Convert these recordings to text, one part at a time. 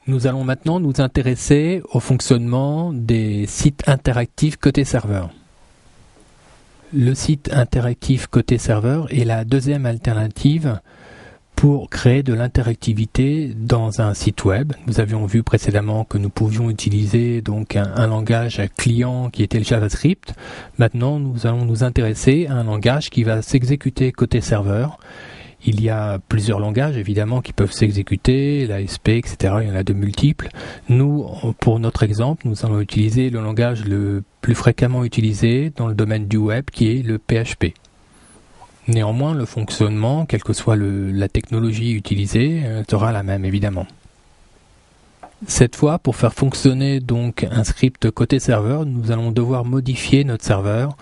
Nous allons maintenant nous intéresser au fonctionnement des sites interactifs côté serveur. Le site interactif côté serveur est la deuxième alternative pour créer de l'interactivité dans un site web. Nous avions vu précédemment que nous pouvions utiliser donc un langage client qui était le JavaScript. Maintenant, nous allons nous intéresser à un langage qui va s'exécuter côté serveur. Il y a plusieurs langages évidemment qui peuvent s'exécuter, l'ASP, etc. Il y en a de multiples. Nous, pour notre exemple, nous allons utiliser le langage le plus fréquemment utilisé dans le domaine du web qui est le PHP. Néanmoins, le fonctionnement, quelle que soit la technologie utilisée, sera la même évidemment. Cette fois, pour faire fonctionner donc un script côté serveur, nous allons devoir modifier notre serveur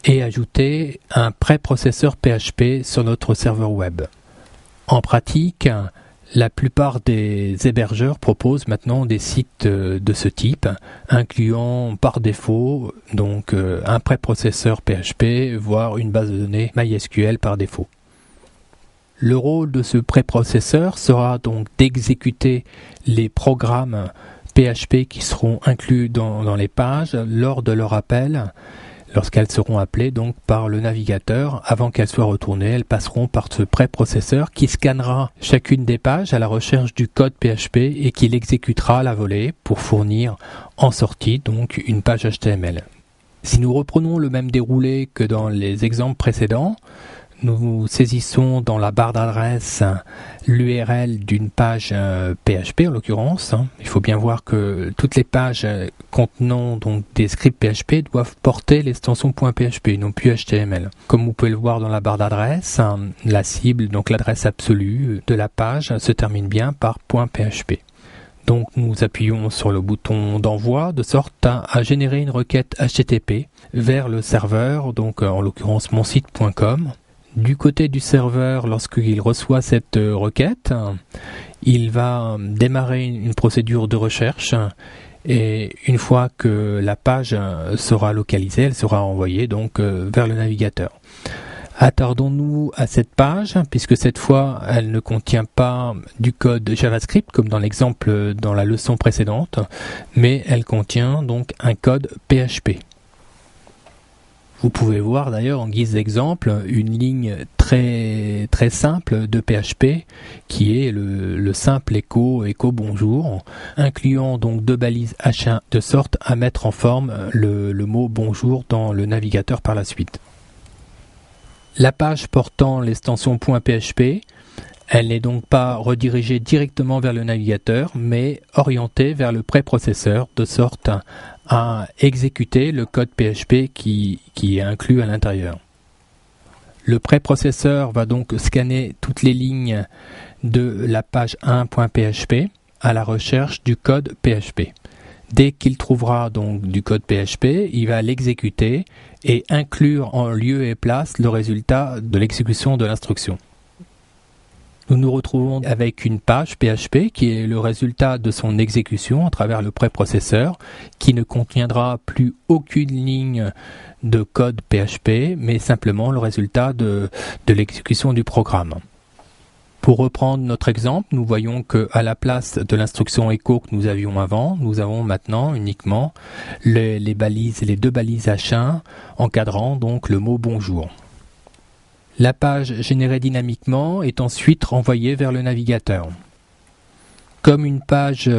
et ajouter un préprocesseur PHP sur notre serveur web. En pratique, la plupart des hébergeurs proposent maintenant des sites de ce type, incluant par défaut donc un préprocesseur PHP, voire une base de données MySQL par défaut. Le rôle de ce préprocesseur sera donc d'exécuter les programmes PHP qui seront inclus dans les pages lors de leur appel. Lorsqu'elles seront appelées donc par le navigateur, avant qu'elles soient retournées, elles passeront par ce préprocesseur qui scannera chacune des pages à la recherche du code PHP et qui l'exécutera à la volée pour fournir en sortie donc une page HTML. Si nous reprenons le même déroulé que dans les exemples précédents, nous saisissons dans la barre d'adresse l'URL d'une page PHP en l'occurrence. Il faut bien voir que toutes les pages contenant donc des scripts PHP doivent porter l'extension .php, non plus HTML. Comme vous pouvez le voir dans la barre d'adresse, la cible, donc l'adresse absolue de la page, se termine bien par .php. Donc nous appuyons sur le bouton d'envoi de sorte à générer une requête HTTP vers le serveur, donc en l'occurrence monsite.com. Du côté du serveur, lorsqu'il reçoit cette requête, il va démarrer une procédure de recherche et une fois que la page sera localisée, elle sera envoyée donc vers le navigateur. Attardons-nous à cette page puisque cette fois elle ne contient pas du code JavaScript comme dans l'exemple dans la leçon précédente, mais elle contient donc un code PHP. Vous pouvez voir d'ailleurs en guise d'exemple une ligne très simple de PHP qui est le simple écho bonjour, incluant donc deux balises H1 de sorte à mettre en forme le mot bonjour dans le navigateur par la suite. La page portant l'extension .php, elle n'est donc pas redirigée directement vers le navigateur, mais orientée vers le préprocesseur de sorte à exécuter le code PHP qui est inclus à l'intérieur. Le préprocesseur va donc scanner toutes les lignes de la page 1.php à la recherche du code PHP. Dès qu'il trouvera donc du code PHP, il va l'exécuter et inclure en lieu et place le résultat de l'exécution de l'instruction. Nous nous retrouvons avec une page PHP qui est le résultat de son exécution à travers le préprocesseur qui ne contiendra plus aucune ligne de code PHP mais simplement le résultat de l'exécution du programme. Pour reprendre notre exemple, nous voyons qu'à la place de l'instruction echo que nous avions avant, nous avons maintenant uniquement les deux balises H1 encadrant donc le mot bonjour. La page générée dynamiquement est ensuite renvoyée vers le navigateur. Comme une page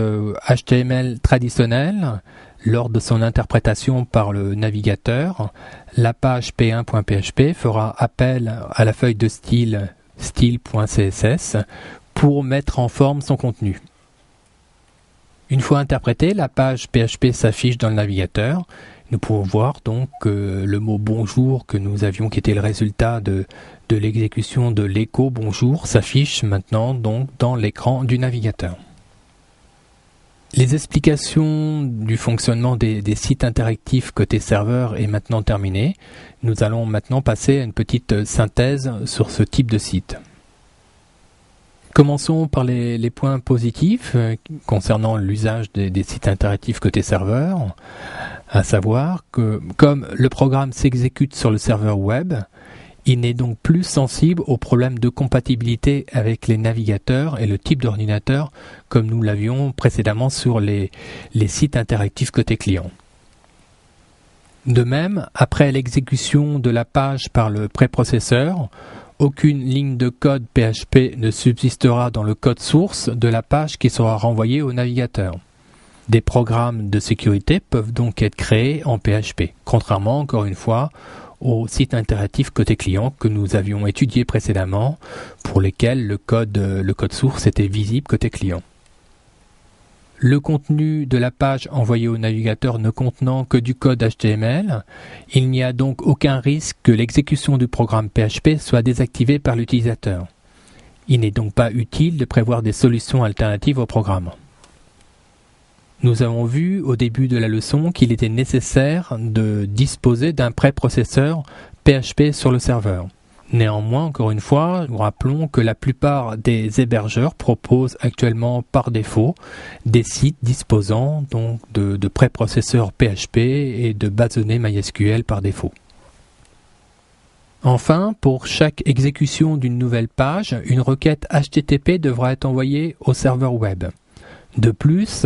HTML traditionnelle, lors de son interprétation par le navigateur, la page p1.php fera appel à la feuille de style style.css pour mettre en forme son contenu. Une fois interprétée, la page PHP s'affiche dans le navigateur. Nous pouvons voir donc que le mot bonjour que nous avions qui était le résultat de l'exécution de l'écho bonjour s'affiche maintenant donc dans l'écran du navigateur. Les explications du fonctionnement des sites interactifs côté serveur est maintenant terminées. Nous allons maintenant passer à une petite synthèse sur ce type de site. Commençons par les points positifs concernant l'usage des sites interactifs côté serveur, à savoir que comme le programme s'exécute sur le serveur web, Il n'est donc plus sensible aux problèmes de compatibilité avec les navigateurs et le type d'ordinateur comme nous l'avions précédemment sur les sites interactifs côté client. De même, après l'exécution de la page par le préprocesseur, aucune ligne de code PHP ne subsistera dans le code source de la page qui sera renvoyée au navigateur. Des programmes de sécurité peuvent donc être créés en PHP, contrairement encore une fois aux sites interactifs côté client que nous avions étudiés précédemment, pour lesquels le code source était visible côté client. Le contenu de la page envoyée au navigateur ne contenant que du code HTML, il n'y a donc aucun risque que l'exécution du programme PHP soit désactivée par l'utilisateur. Il n'est donc pas utile de prévoir des solutions alternatives au programme. Nous avons vu au début de la leçon qu'il était nécessaire de disposer d'un préprocesseur PHP sur le serveur. Néanmoins, encore une fois, nous rappelons que la plupart des hébergeurs proposent actuellement par défaut des sites disposant donc de préprocesseurs PHP et de bases de données MySQL par défaut. Enfin, pour chaque exécution d'une nouvelle page, une requête HTTP devra être envoyée au serveur web. De plus,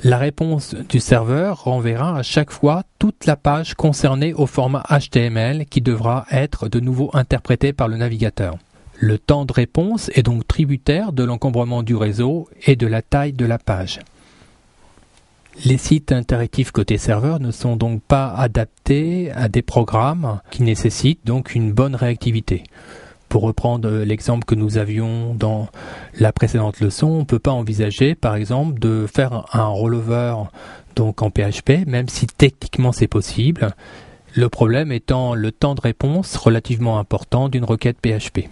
la réponse du serveur renverra à chaque fois toute la page concernée au format HTML qui devra être de nouveau interprété par le navigateur. Le temps de réponse est donc tributaire de l'encombrement du réseau et de la taille de la page. Les sites interactifs côté serveur ne sont donc pas adaptés à des programmes qui nécessitent donc une bonne réactivité. Pour reprendre l'exemple que nous avions dans la précédente leçon, on ne peut pas envisager par exemple de faire un rollover donc en PHP, même si techniquement c'est possible. Le problème étant le temps de réponse relativement important d'une requête PHP.